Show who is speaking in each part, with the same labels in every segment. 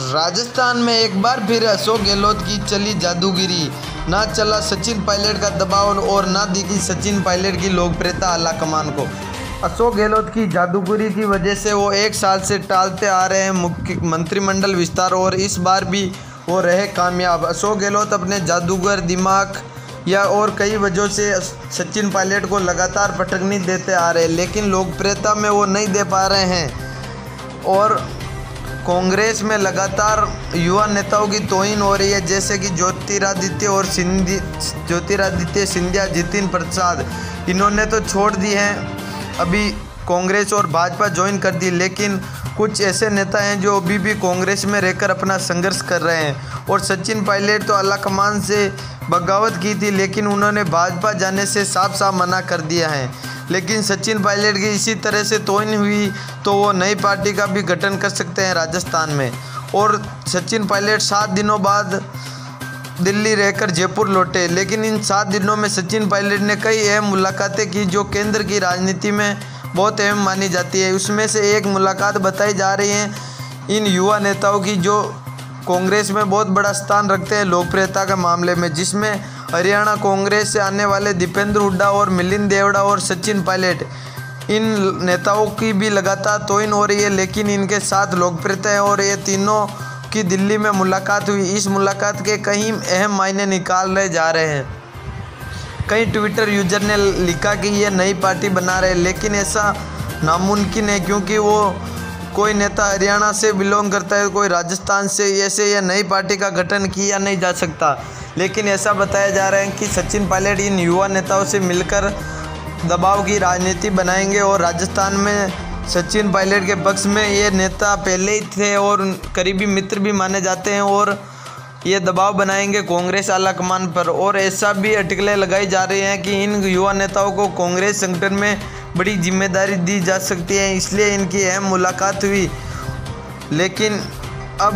Speaker 1: राजस्थान में एक बार फिर अशोक गहलोत की चली जादूगिरी। ना चला सचिन पायलट का दबाव और ना दिखी सचिन पायलट की लोकप्रियता आला कमान को। अशोक गहलोत की जादूगिरी की वजह से वो एक साल से टालते आ रहे हैं मंत्रिमंडल विस्तार और इस बार भी वो रहे कामयाब। अशोक गहलोत अपने जादूगर दिमाग या और कई वजहों से सचिन पायलट को लगातार पटकनी देते आ रहे हैं, लेकिन लोकप्रियता में वो नहीं दे पा रहे हैं और कांग्रेस में लगातार युवा नेताओं की तौहीन हो रही है, जैसे कि ज्योतिरादित्य सिंधिया, जितिन प्रसाद। इन्होंने तो छोड़ दी हैं अभी कांग्रेस और भाजपा ज्वाइन कर दी, लेकिन कुछ ऐसे नेता हैं जो अभी भी कांग्रेस में रहकर अपना संघर्ष कर रहे हैं। और सचिन पायलट तो आलाकमान से बगावत की थी, लेकिन उन्होंने भाजपा जाने से साफ साफ मना कर दिया है। लेकिन सचिन पायलट की इसी तरह से तौहीन हुई तो वो नई पार्टी का भी गठन कर सकते हैं राजस्थान में। और सचिन पायलट 7 दिनों बाद दिल्ली रहकर जयपुर लौटे, लेकिन इन 7 दिनों में सचिन पायलट ने कई अहम मुलाकातें की जो केंद्र की राजनीति में बहुत अहम मानी जाती है। उसमें से एक मुलाकात बताई जा रही है इन युवा नेताओं की जो कांग्रेस में बहुत बड़ा स्थान रखते हैं लोकप्रियता के मामले में, जिसमें हरियाणा कांग्रेस से आने वाले दीपेंद्र हुड्डा और मिलिंद देवड़ा और सचिन पायलट, इन नेताओं की भी लगातार तौहीन हो रही है, लेकिन इनके साथ लोकप्रियता है। और ये तीनों की दिल्ली में मुलाकात हुई। इस मुलाकात के कई अहम मायने निकाल रहे जा रहे हैं। कई ट्विटर यूजर ने लिखा कि ये नई पार्टी बना रहे हैं, लेकिन ऐसा नामुमकिन है क्योंकि वो कोई नेता हरियाणा से बिलोंग करता है, कोई राजस्थान से, ऐसे ये नई पार्टी का गठन किया नहीं जा सकता। लेकिन ऐसा बताया जा रहा है कि सचिन पायलट इन युवा नेताओं से मिलकर दबाव की राजनीति बनाएंगे और राजस्थान में सचिन पायलट के पक्ष में ये नेता पहले ही थे और करीबी मित्र भी माने जाते हैं और ये दबाव बनाएंगे कांग्रेस आलाकमान पर। और ऐसा भी अटकलें लगाई जा रही हैं कि इन युवा नेताओं को कांग्रेस संगठन में बड़ी जिम्मेदारी दी जा सकती है, इसलिए इनकी अहम मुलाकात हुई। लेकिन अब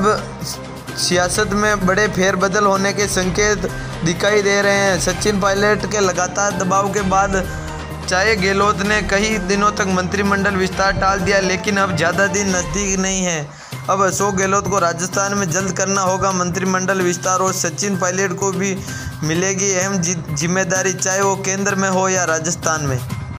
Speaker 1: सियासत में बड़े फेरबदल होने के संकेत दिखाई दे रहे हैं। सचिन पायलट के लगातार दबाव के बाद चाहे गहलोत ने कई दिनों तक मंत्रिमंडल विस्तार टाल दिया, लेकिन अब ज़्यादा दिन नज़दीक नहीं है। अब अशोक गहलोत को राजस्थान में जल्द करना होगा मंत्रिमंडल विस्तार और सचिन पायलट को भी मिलेगी अहम जिम्मेदारी, चाहे वो केंद्र में हो या राजस्थान में।